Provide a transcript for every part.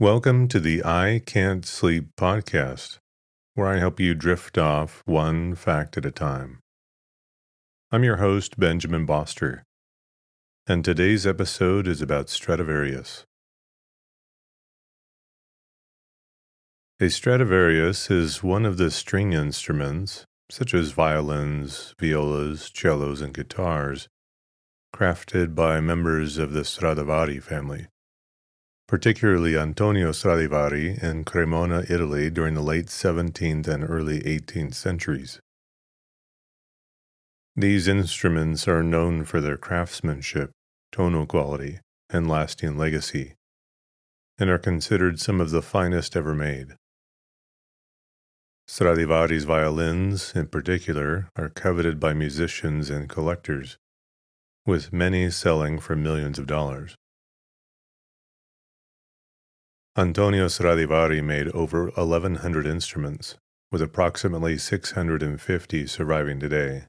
Welcome to the I Can't Sleep podcast, where I help you drift off one fact at a time. I'm your host, Benjamin Boster, and today's episode is about Stradivarius. A Stradivarius is one of the string instruments, such as violins, violas, cellos, and guitars, crafted by members of the Stradivari family, particularly Antonio Stradivari in Cremona, Italy during the late 17th and early 18th centuries. These instruments are known for their craftsmanship, tonal quality, and lasting legacy, and are considered some of the finest ever made. Stradivarius violins, in particular, are coveted by musicians and collectors, with many selling for millions of dollars. Antonio Stradivari made over 1,100 instruments, with approximately 650 surviving today.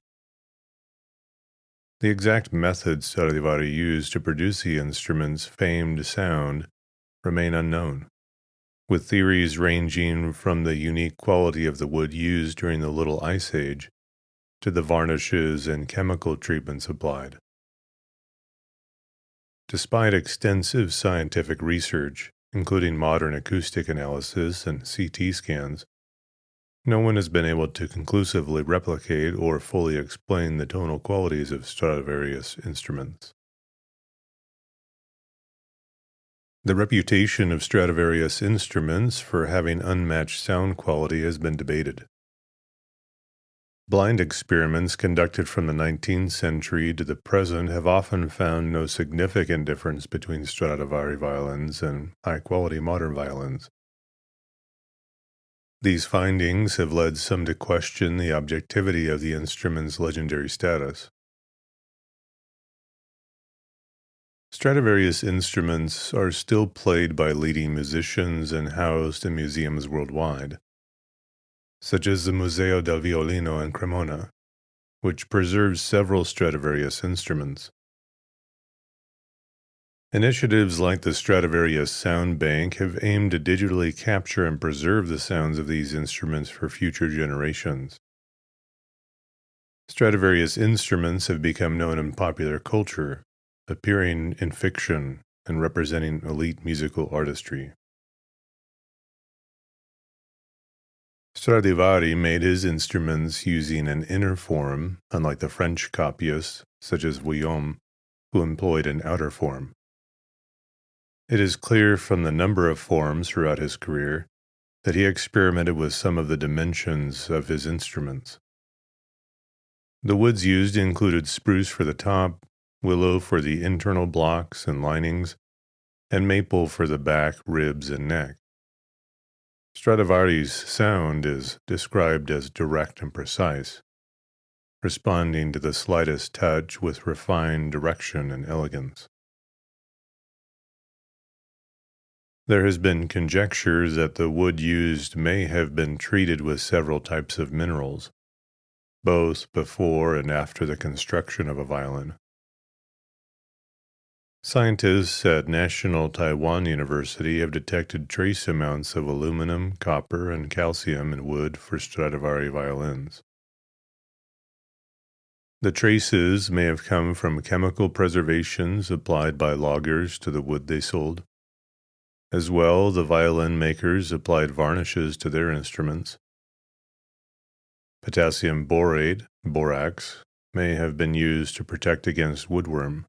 The exact methods Stradivari used to produce the instrument's famed sound remain unknown, with theories ranging from the unique quality of the wood used during the Little Ice Age to the varnishes and chemical treatments applied. Despite extensive scientific research, including modern acoustic analysis and CT scans, no one has been able to conclusively replicate or fully explain the tonal qualities of Stradivarius instruments. The reputation of Stradivarius instruments for having unmatched sound quality has been debated. Blind experiments conducted from the 19th century to the present have often found no significant difference between Stradivari violins and high-quality modern violins. These findings have led some to question the objectivity of the instrument's legendary status. Stradivarius instruments are still played by leading musicians and housed in museums worldwide, such as the Museo del Violino in Cremona, which preserves several Stradivarius instruments. Initiatives like the Stradivarius Sound Bank have aimed to digitally capture and preserve the sounds of these instruments for future generations. Stradivarius instruments have become known in popular culture, appearing in fiction and representing elite musical artistry. Stradivari made his instruments using an inner form, unlike the French copyists, such as Vuillaume, who employed an outer form. It is clear from the number of forms throughout his career that he experimented with some of the dimensions of his instruments. The woods used included spruce for the top, willow for the internal blocks and linings, and maple for the back, ribs, and neck. Stradivari's sound is described as direct and precise, responding to the slightest touch with refined direction and elegance. There has been conjecture that the wood used may have been treated with several types of minerals, both before and after the construction of a violin. Scientists at National Taiwan University have detected trace amounts of aluminum, copper, and calcium in wood for Stradivari violins. The traces may have come from chemical preservations applied by loggers to the wood they sold. As well, the violin makers applied varnishes to their instruments. Potassium borate, borax, may have been used to protect against woodworm.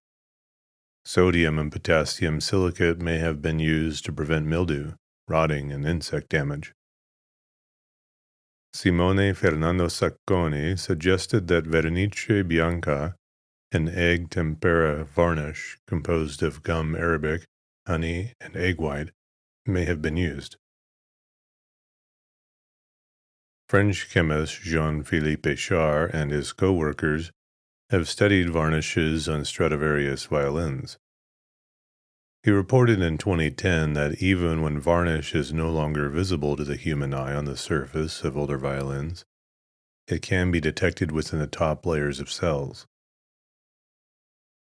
Sodium and potassium silicate may have been used to prevent mildew, rotting, and insect damage. Simone Fernando Sacconi suggested that vernice bianca, an egg tempera varnish composed of gum arabic, honey, and egg white, may have been used. French chemist Jean-Philippe Char and his co-workers have studied varnishes on Stradivarius violins. He reported in 2010 that even when varnish is no longer visible to the human eye on the surface of older violins, it can be detected within the top layers of cells.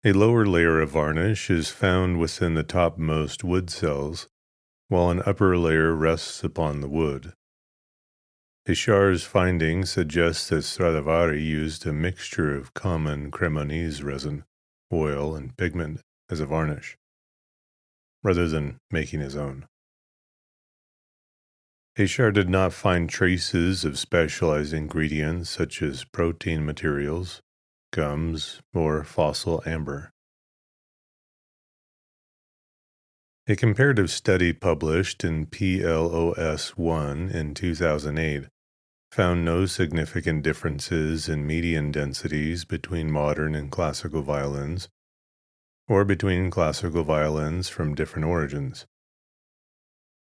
A lower layer of varnish is found within the topmost wood cells, while an upper layer rests upon the wood. Ishar's findings suggest that Stradivari used a mixture of common Cremonese resin, oil, and pigment as a varnish, rather than making his own. Ishar did not find traces of specialized ingredients such as protein materials, gums, or fossil amber. A comparative study published in PLOS 1 in 2008 found no significant differences in median densities between modern and classical violins, or between classical violins from different origins.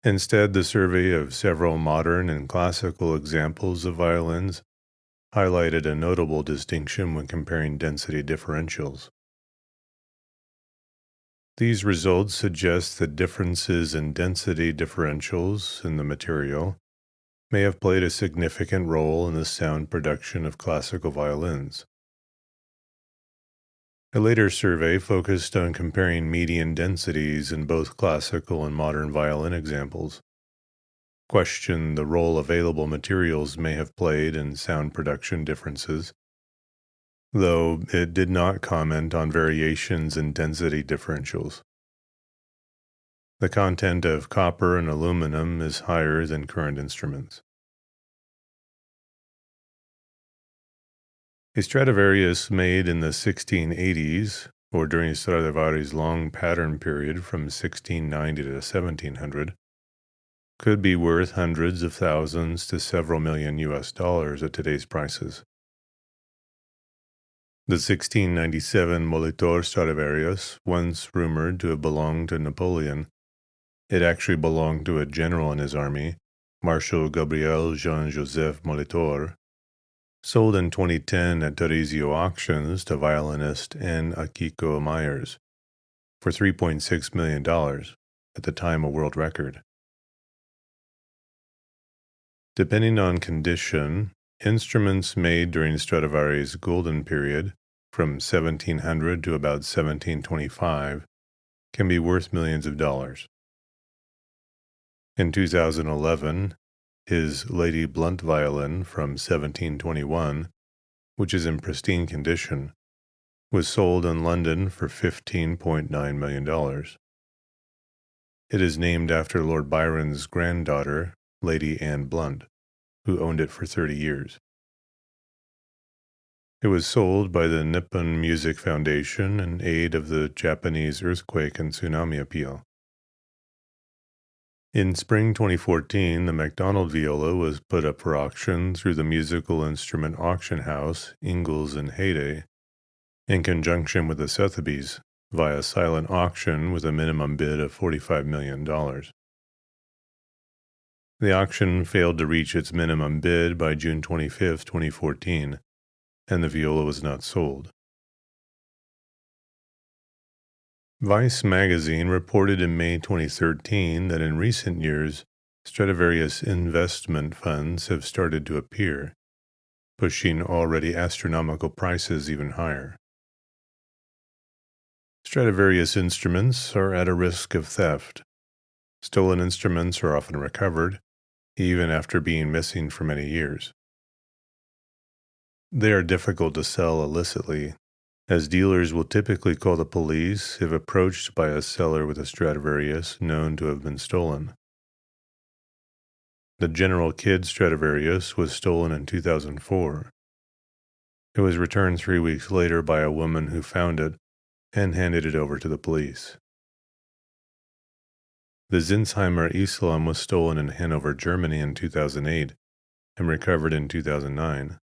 Instead, the survey of several modern and classical examples of violins highlighted a notable distinction when comparing density differentials. These results suggest that differences in density differentials in the material may have played a significant role in the sound production of classical violins. A later survey focused on comparing median densities in both classical and modern violin examples, questioned the role available materials may have played in sound production differences, though it did not comment on variations in density differentials. The content of copper and aluminum is higher than current instruments. A Stradivarius made in the 1680s, or during Stradivari's long pattern period from 1690 to 1700, could be worth hundreds of thousands to several million US dollars at today's prices. The 1697 Molitor Stradivarius, once rumored to have belonged to Napoleon, it actually belonged to a general in his army, Marshal Gabriel Jean-Joseph Molitor, sold in 2010 at Tarizio auctions to violinist N. Akiko Myers for $3.6 million, at the time a world record. Depending on condition, instruments made during Stradivari's golden period, from 1700 to about 1725, can be worth millions of dollars. In 2011, his Lady Blunt violin from 1721, which is in pristine condition, was sold in London for $15.9 million. It is named after Lord Byron's granddaughter, Lady Anne Blunt, who owned it for 30 years. It was sold by the Nippon Music Foundation in aid of the Japanese earthquake and tsunami appeal. In spring 2014, the MacDonald viola was put up for auction through the musical instrument auction house Ingalls and Hayday, in conjunction with the Sotheby's, via silent auction with a minimum bid of $45 million. The auction failed to reach its minimum bid by June 25, 2014, and the viola was not sold. Vice magazine reported in May 2013 that in recent years, Stradivarius investment funds have started to appear, pushing already astronomical prices even higher. Stradivarius instruments are at a risk of theft. Stolen instruments are often recovered, even after being missing for many years. They are difficult to sell illicitly, as dealers will typically call the police if approached by a seller with a Stradivarius known to have been stolen. The General Kidd Stradivarius was stolen in 2004. It was returned 3 weeks later by a woman who found it and handed it over to the police. The Zinsheimer Islam was stolen in Hanover, Germany in 2008 and recovered in 2009.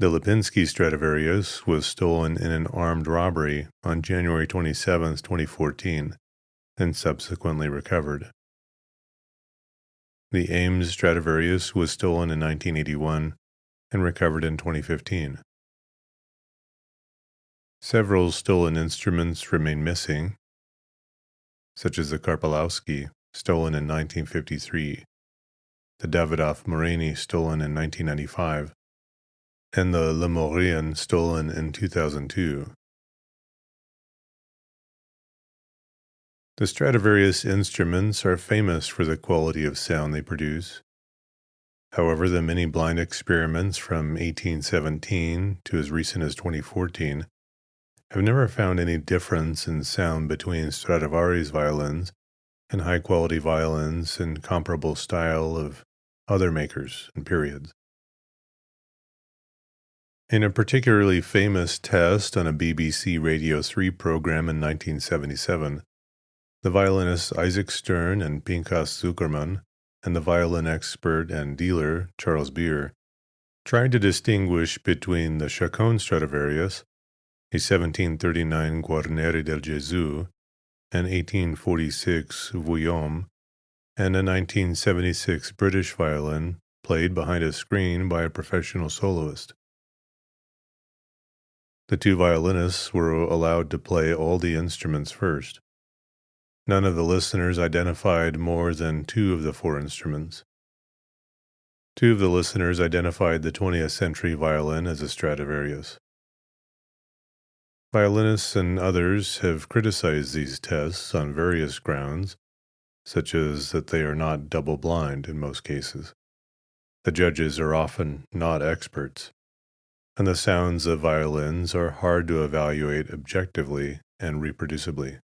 The Lipinski Stradivarius was stolen in an armed robbery on January 27, 2014, and subsequently recovered. The Ames Stradivarius was stolen in 1981 and recovered in 2015. Several stolen instruments remain missing, such as the Karpalowski, stolen in 1953, the Davidoff Moreni, stolen in 1995, and the Lemorien, stolen in 2002. The Stradivarius instruments are famous for the quality of sound they produce. However, the many blind experiments from 1817 to as recent as 2014 have never found any difference in sound between Stradivarius violins and high-quality violins in comparable style of other makers and periods. In a particularly famous test on a BBC Radio 3 program in 1977, the violinists Isaac Stern and Pinchas Zuckerman and the violin expert and dealer Charles Beer tried to distinguish between the Chacon Stradivarius, a 1739 Guarneri del Gesù, an 1846 Vuillaume, and a 1976 British violin played behind a screen by a professional soloist. The two violinists were allowed to play all the instruments first. None of the listeners identified more than two of the four instruments. Two of the listeners identified the 20th century violin as a Stradivarius. Violinists and others have criticized these tests on various grounds, such as that they are not double-blind in most cases. The judges are often not experts, and the sounds of violins are hard to evaluate objectively and reproducibly.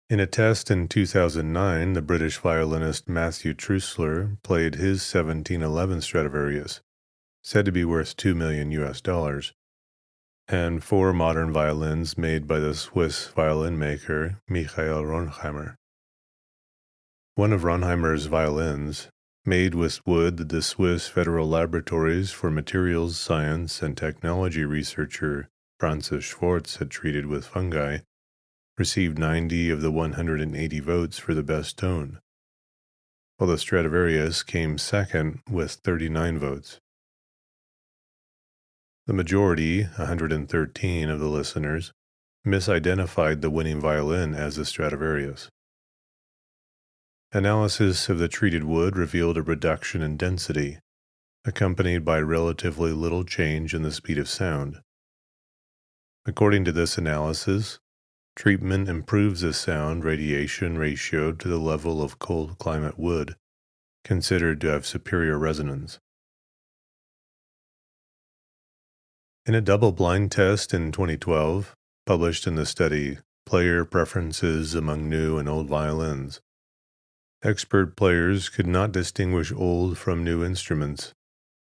In a test in 2009, the British violinist Matthew Trusler played his 1711 Stradivarius, said to be worth $2 million, and four modern violins made by the Swiss violin maker Michael Ronheimer. One of Ronheimer's violins, made with wood that the Swiss Federal Laboratories for Materials Science and Technology researcher Francis Schwartz had treated with fungi, received 90 of the 180 votes for the best tone, while the Stradivarius came second with 39 votes. The majority, 113 of the listeners, misidentified the winning violin as the Stradivarius. Analysis of the treated wood revealed a reduction in density, accompanied by relatively little change in the speed of sound. According to this analysis, treatment improves the sound radiation ratio to the level of cold climate wood, considered to have superior resonance. In a double-blind test in 2012, published in the study Player Preferences Among New and Old Violins, expert players could not distinguish old from new instruments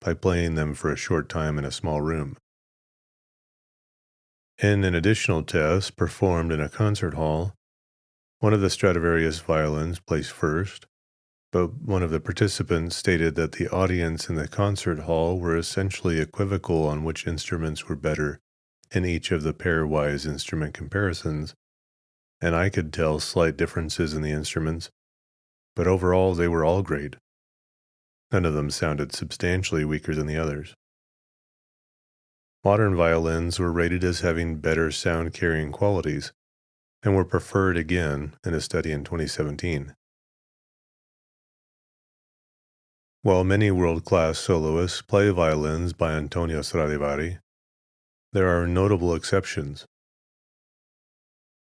by playing them for a short time in a small room. In an additional test performed in a concert hall, one of the Stradivarius violins placed first, but one of the participants stated that the audience in the concert hall were essentially equivocal on which instruments were better in each of the pairwise instrument comparisons, and I could tell slight differences in the instruments, but overall they were all great. None of them sounded substantially weaker than the others. Modern violins were rated as having better sound-carrying qualities and were preferred again in a study in 2017. While many world-class soloists play violins by Antonio Stradivari, there are notable exceptions.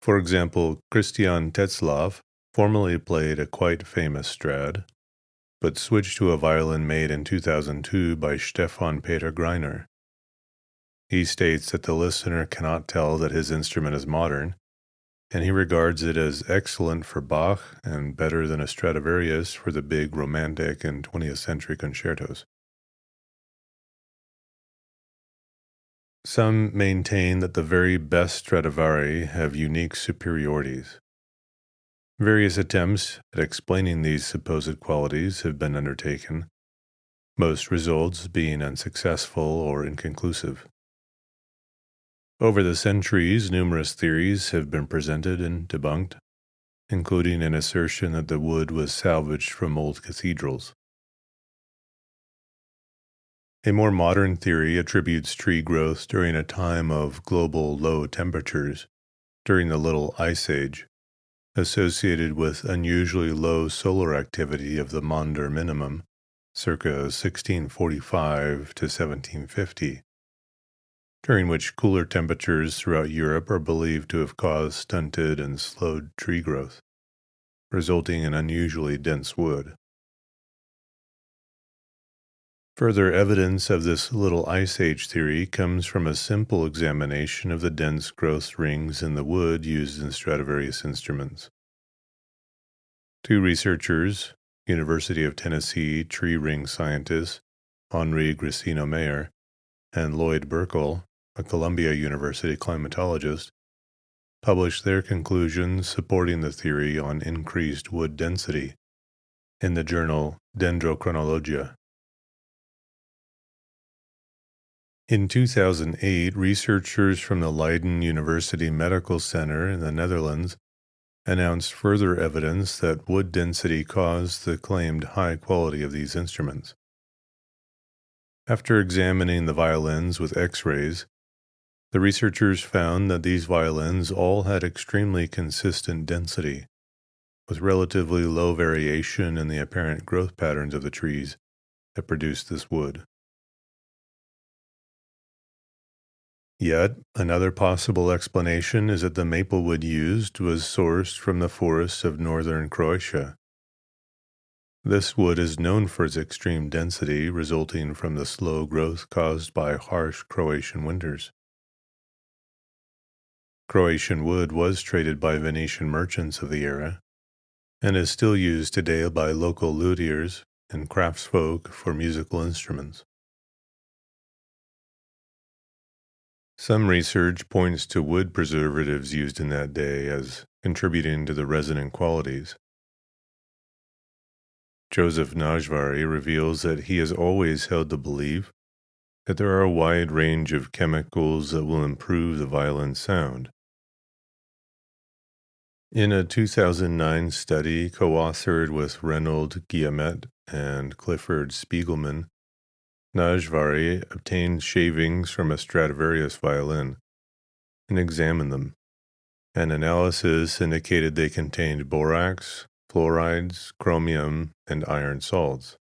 For example, Christian Tetzlaff formerly played a quite famous Strad, but switched to a violin made in 2002 by Stefan Peter Greiner. He states that the listener cannot tell that his instrument is modern, and he regards it as excellent for Bach and better than a Stradivarius for the big Romantic and 20th century concertos. Some maintain that the very best Stradivari have unique superiorities. Various attempts at explaining these supposed qualities have been undertaken, most results being unsuccessful or inconclusive. Over the centuries, numerous theories have been presented and debunked, including an assertion that the wood was salvaged from old cathedrals. A more modern theory attributes tree growth during a time of global low temperatures, during the Little Ice Age, associated with unusually low solar activity of the Maunder minimum, circa 1645 to 1750. during which cooler temperatures throughout Europe are believed to have caused stunted and slowed tree growth, resulting in unusually dense wood. Further evidence of this little ice age theory comes from a simple examination of the dense growth rings in the wood used in Stradivarius instruments. Two researchers, University of Tennessee tree ring scientists Henri Grissino-Mayer and Lloyd Burkle, a Columbia University climatologist, published their conclusions supporting the theory on increased wood density in the journal Dendrochronologia. In 2008, researchers from the Leiden University Medical Center in the Netherlands announced further evidence that wood density caused the claimed high quality of these instruments. After examining the violins with X-rays, the researchers found that these violins all had extremely consistent density, with relatively low variation in the apparent growth patterns of the trees that produced this wood. Yet, another possible explanation is that the maple wood used was sourced from the forests of northern Croatia. This wood is known for its extreme density resulting from the slow growth caused by harsh Croatian winters. Croatian wood was traded by Venetian merchants of the era, and is still used today by local luthiers and craftsfolk for musical instruments. Some research points to wood preservatives used in that day as contributing to the resonant qualities. Joseph Najvari reveals that he has always held the belief that there are a wide range of chemicals that will improve the violin sound. In a 2009 study co-authored with Reynold Guillemette and Clifford Spiegelman, Najvari obtained shavings from a Stradivarius violin and examined them. An analysis indicated they contained borax, fluorides, chromium, and iron salts.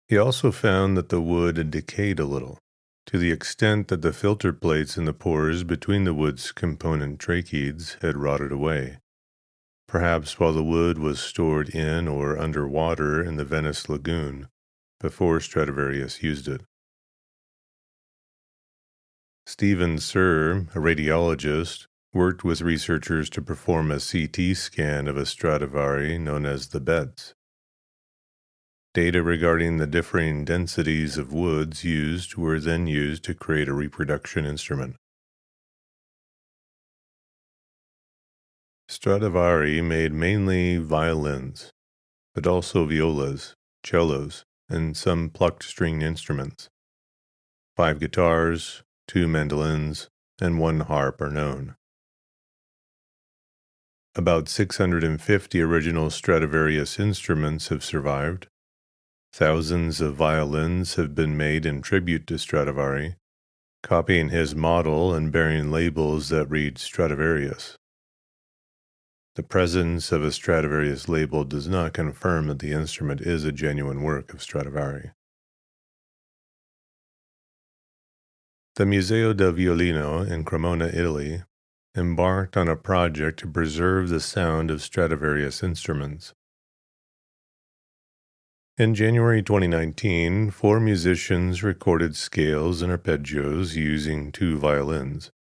He also found that the wood had decayed a little, to the extent that the filter plates in the pores between the wood's component tracheids had rotted away, perhaps while the wood was stored in or under water in the Venice lagoon before Stradivarius used it. Stephen Sir, a radiologist, worked with researchers to perform a CT scan of a Stradivari known as the Betts. Data regarding the differing densities of woods used were then used to create a reproduction instrument. Stradivari made mainly violins, but also violas, cellos, and some plucked string instruments. 5 guitars, 2 mandolins, and 1 harp are known. About 650 original Stradivarius instruments have survived. Thousands of violins have been made in tribute to Stradivari, copying his model and bearing labels that read Stradivarius. The presence of a Stradivarius label does not confirm that the instrument is a genuine work of Stradivari. The Museo del Violino in Cremona, Italy, embarked on a project to preserve the sound of Stradivarius instruments. In January 2019, 4 musicians recorded scales and arpeggios using 2 violins,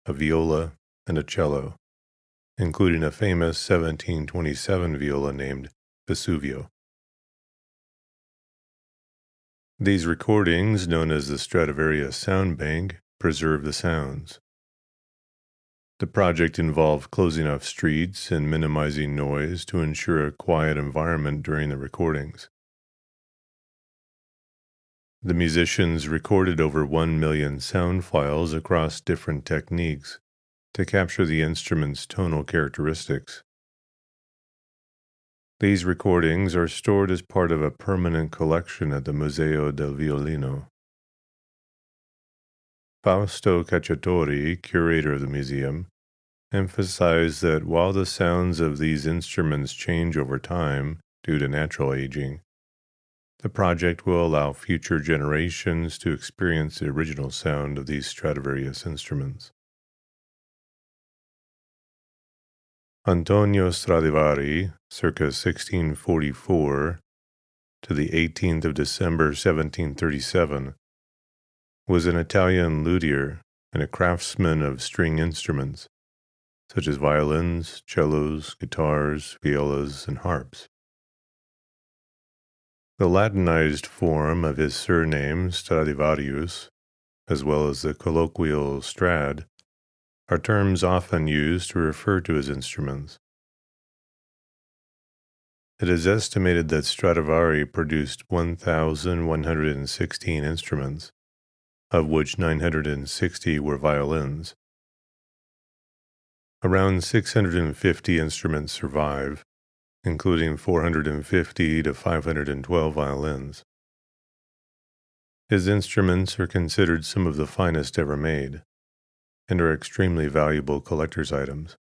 a viola, and a cello, including a famous 1727 viola named Vesuvio. These recordings, known as the Stradivarius Sound Bank, preserve the sounds. The project involved closing off streets and minimizing noise to ensure a quiet environment during the recordings. The musicians recorded over 1 million sound files across different techniques to capture the instrument's tonal characteristics. These recordings are stored as part of a permanent collection at the Museo del Violino. Fausto Cacciatori, curator of the museum, emphasized that while the sounds of these instruments change over time due to natural aging, The project will allow future generations to experience the original sound of these Stradivarius instruments. Antonio Stradivari, circa 1644 to the 18th of December 1737, was an Italian luthier and a craftsman of string instruments, such as violins, cellos, guitars, violas, and harps. The Latinized form of his surname, Stradivarius, as well as the colloquial Strad, are terms often used to refer to his instruments. It is estimated that Stradivari produced 1,116 instruments, of which 960 were violins. Around 650 instruments survive, including 450 to 512 violins. His instruments are considered some of the finest ever made, and are extremely valuable collector's items.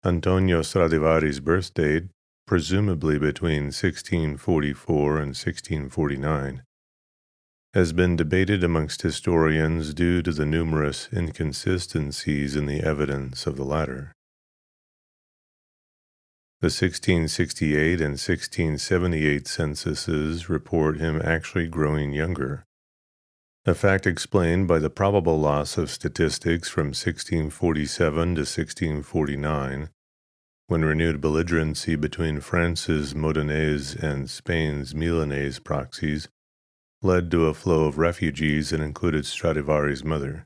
Antonio Stradivari's birth date, presumably between 1644 and 1649, has been debated amongst historians due to the numerous inconsistencies in the evidence of the latter. The 1668 and 1678 censuses report him actually growing younger, a fact explained by the probable loss of statistics from 1647 to 1649, when renewed belligerency between France's Modenese and Spain's Milanese proxies led to a flow of refugees and included Stradivari's mother.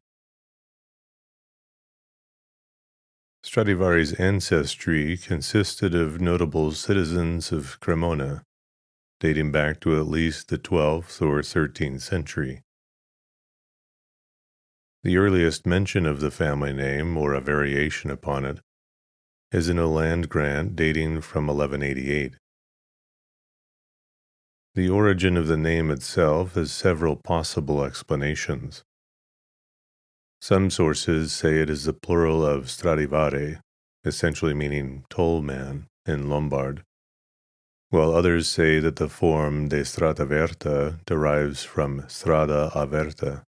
Stradivari's ancestry consisted of notable citizens of Cremona, dating back to at least the 12th or 13th century. The earliest mention of the family name, or a variation upon it, is in a land grant dating from 1188. The origin of the name itself has several possible explanations. Some sources say it is the plural of Stradivare, essentially meaning toll man in Lombard, while others say that the form de strada verta derives from strada averta,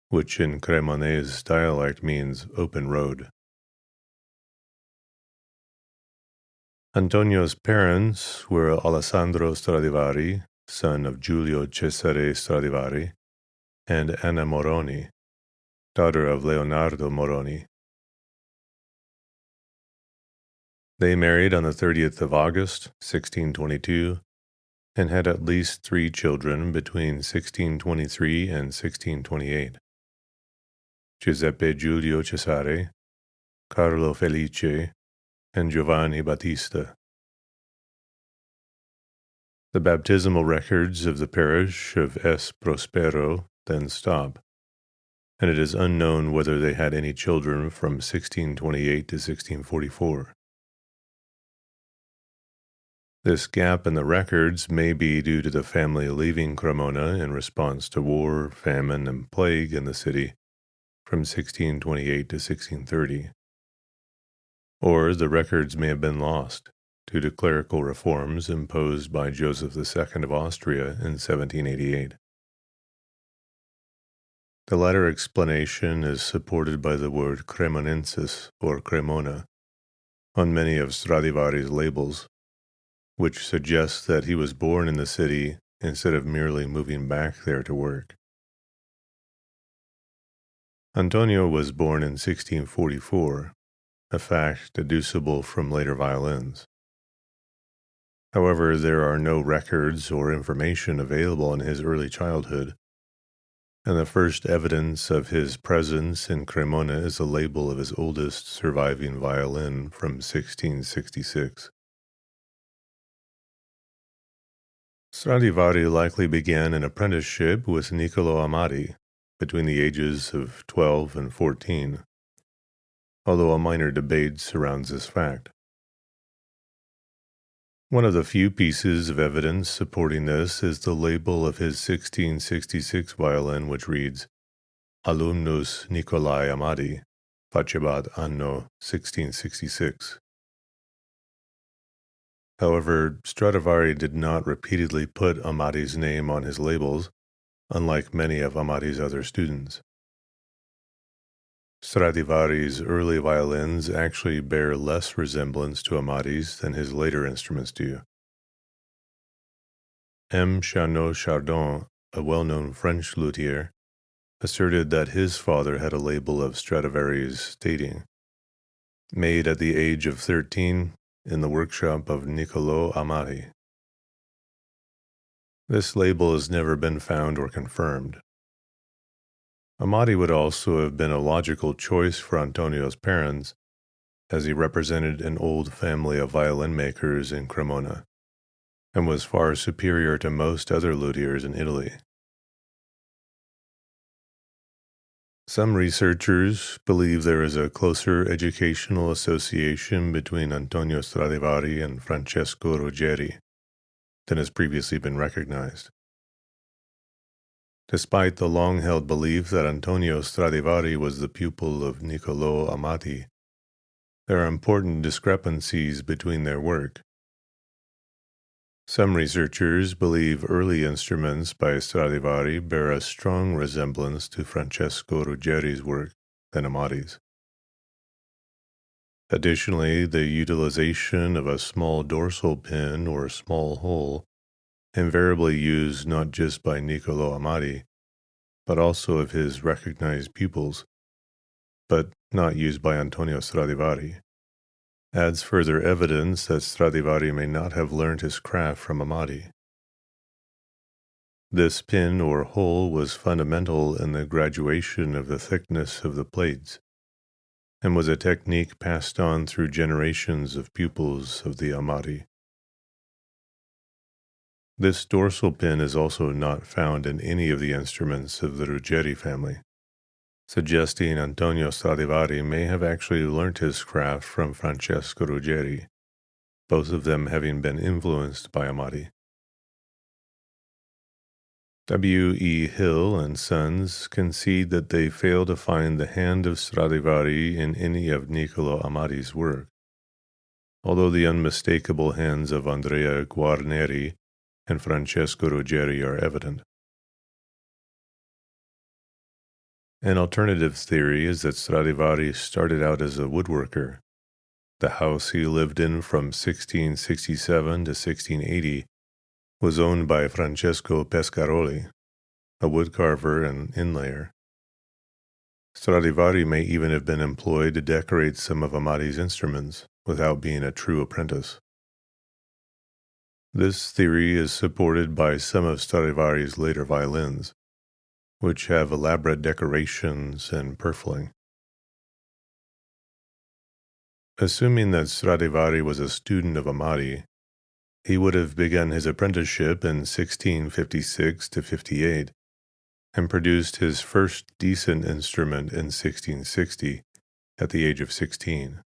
which in Cremonese dialect means open road. Antonio's parents were Alessandro Stradivari, son of Giulio Cesare Stradivari, and Anna Moroni, daughter of Leonardo Moroni. They married on the 30th of August, 1622, and had at least 3 children between 1623 and 1628. Giuseppe Giulio Cesare, Carlo Felice, and Giovanni Battista. The baptismal records of the parish of S. Prospero then stop, and it is unknown whether they had any children from 1628 to 1644. This gap in the records may be due to the family leaving Cremona in response to war, famine, and plague in the city from 1628 to 1630. Or the records may have been lost due to clerical reforms imposed by Joseph II of Austria in 1788. The latter explanation is supported by the word Cremonensis or Cremona on many of Stradivari's labels, which suggests that he was born in the city instead of merely moving back there to work. Antonio was born in 1644, a fact deducible from later violins. However, there are no records or information available in his early childhood, and the first evidence of his presence in Cremona is a label of his oldest surviving violin from 1666. Stradivari likely began an apprenticeship with Niccolò Amati between the ages of 12 and 14, although a minor debate surrounds this fact. One of the few pieces of evidence supporting this is the label of his 1666 violin, which reads, Alumnus Niccolai Amati, facebat anno 1666. However, Stradivari did not repeatedly put Amati's name on his labels, unlike many of Amati's other students. Stradivari's early violins actually bear less resemblance to Amati's than his later instruments do. M. Charnot Chardon, a well-known French luthier, asserted that his father had a label of Stradivarius stating, "Made at the age of 13 in the workshop of Niccolò Amati." This label has never been found or confirmed. Amati would also have been a logical choice for Antonio's parents, as he represented an old family of violin makers in Cremona, and was far superior to most other luthiers in Italy. Some researchers believe there is a closer educational association between Antonio Stradivari and Francesco Ruggeri than has previously been recognized. Despite the long-held belief that Antonio Stradivari was the pupil of Niccolò Amati, there are important discrepancies between their work. Some researchers believe early instruments by Stradivari bear a strong resemblance to Francesco Ruggeri's work than Amati's. Additionally, the utilization of a small dorsal pin or small hole, invariably used not just by Niccolò Amati, but also of his recognized pupils, but not used by Antonio Stradivari, adds further evidence that Stradivari may not have learned his craft from Amati. This pin or hole was fundamental in the graduation of the thickness of the plates, and was a technique passed on through generations of pupils of the Amati. This dorsal pin is also not found in any of the instruments of the Ruggeri family, suggesting Antonio Stradivari may have actually learnt his craft from Francesco Ruggeri, both of them having been influenced by Amati. W. E. Hill and Sons concede that they fail to find the hand of Stradivari in any of Niccolò Amati's work, although the unmistakable hands of Andrea Guarneri and Francesco Ruggeri are evident. An alternative theory is that Stradivari started out as a woodworker. The house he lived in from 1667 to 1680 was owned by Francesco Pescaroli, a woodcarver and inlayer. Stradivari may even have been employed to decorate some of Amati's instruments without being a true apprentice. This theory is supported by some of Stradivari's later violins, which have elaborate decorations and purfling. Assuming that Stradivari was a student of Amati, he would have begun his apprenticeship in 1656 to 58 and produced his first decent instrument in 1660 at the age of 16.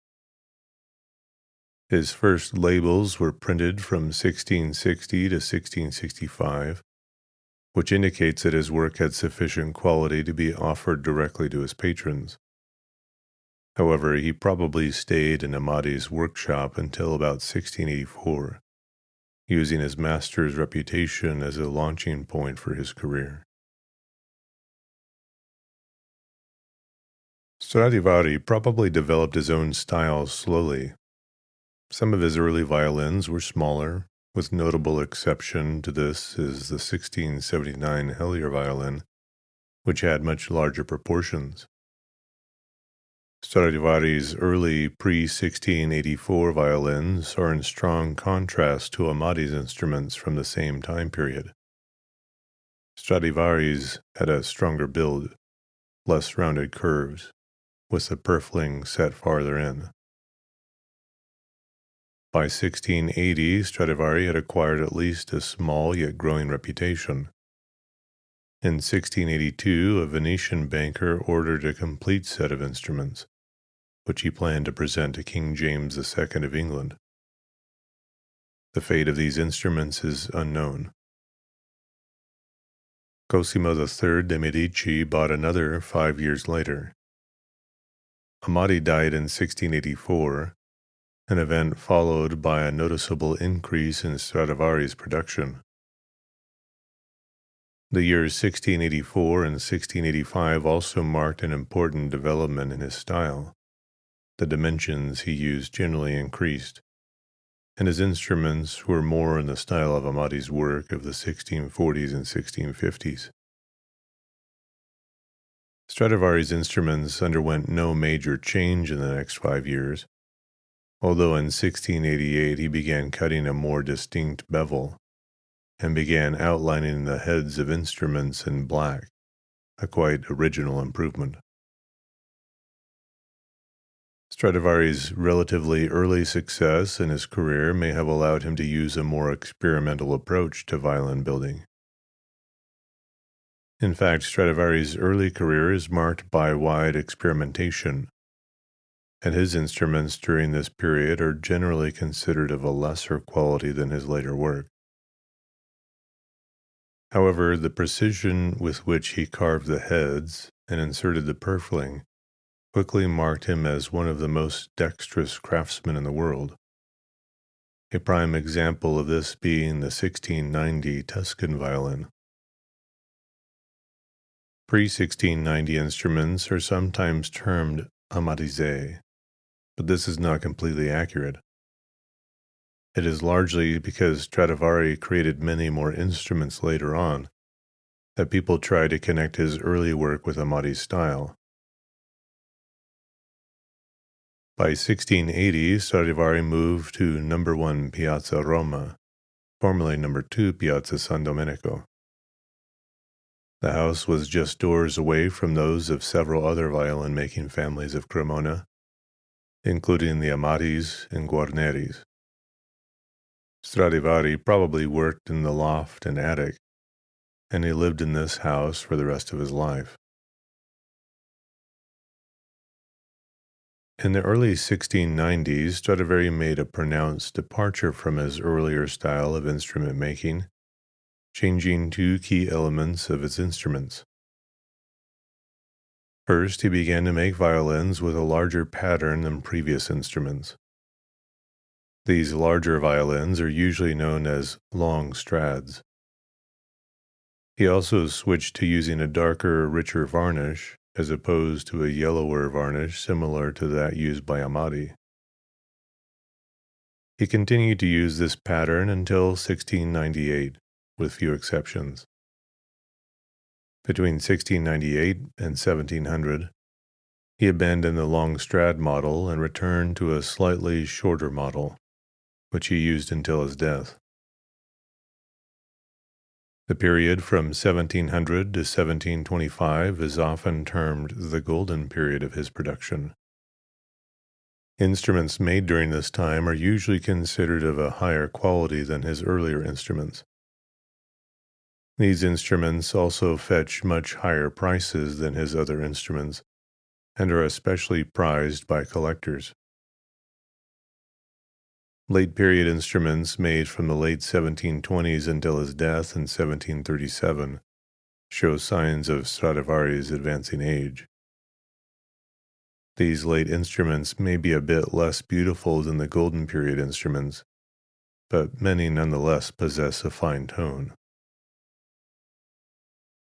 His first labels were printed from 1660 to 1665, which indicates that his work had sufficient quality to be offered directly to his patrons. However, he probably stayed in Amati's workshop until about 1684, using his master's reputation as a launching point for his career. Stradivari probably developed his own style slowly. Some of his early violins were smaller, with notable exception to this is the 1679 Hellier violin, which had much larger proportions. Stradivari's early pre-1684 violins are in strong contrast to Amati's instruments from the same time period. Stradivari's had a stronger build, less rounded curves, with the purfling set farther in. By 1680, Stradivari had acquired at least a small yet growing reputation. In 1682, a Venetian banker ordered a complete set of instruments, which he planned to present to King James II of England. The fate of these instruments is unknown. Cosimo III de' Medici bought another 5 years later. Amati died in 1684, an event followed by a noticeable increase in Stradivari's production. The years 1684 and 1685 also marked an important development in his style. The dimensions he used generally increased, and his instruments were more in the style of Amati's work of the 1640s and 1650s. Stradivari's instruments underwent no major change in the next 5 years, although in 1688 he began cutting a more distinct bevel and began outlining the heads of instruments in black, a quite original improvement. Stradivari's relatively early success in his career may have allowed him to use a more experimental approach to violin building. In fact, Stradivari's early career is marked by wide experimentation, and his instruments during this period are generally considered of a lesser quality than his later work. However, the precision with which he carved the heads and inserted the purfling quickly marked him as one of the most dexterous craftsmen in the world. A prime example of this being the 1690 Tuscan violin. Pre-1690 instruments are sometimes termed amatizé, but this is not completely accurate. It is largely because Stradivari created many more instruments later on that people try to connect his early work with Amati's style. By 1680, Stradivari moved to No. 1 Piazza Roma, formerly No. 2 Piazza San Domenico. The house was just doors away from those of several other violin-making families of Cremona, including the Amatis and Guarneris. Stradivari probably worked in the loft and attic, and he lived in this house for the rest of his life. In the early 1690s, Stradivari made a pronounced departure from his earlier style of instrument making, changing two key elements of his instruments. First, he began to make violins with a larger pattern than previous instruments. These larger violins are usually known as long strads. He also switched to using a darker, richer varnish, as opposed to a yellower varnish similar to that used by Amati. He continued to use this pattern until 1698, with few exceptions. Between 1698 and 1700, he abandoned the long strad model and returned to a slightly shorter model, which he used until his death. The period from 1700 to 1725 is often termed the golden period of his production. Instruments made during this time are usually considered of a higher quality than his earlier instruments. These instruments also fetch much higher prices than his other instruments and are especially prized by collectors. Late-period instruments made from the late 1720s until his death in 1737 show signs of Stradivari's advancing age. These late instruments may be a bit less beautiful than the golden period instruments, but many nonetheless possess a fine tone.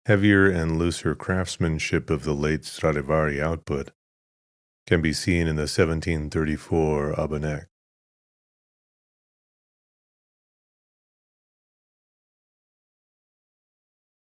Heavier and looser craftsmanship of the late Stradivari output can be seen in the 1734 Habeneck.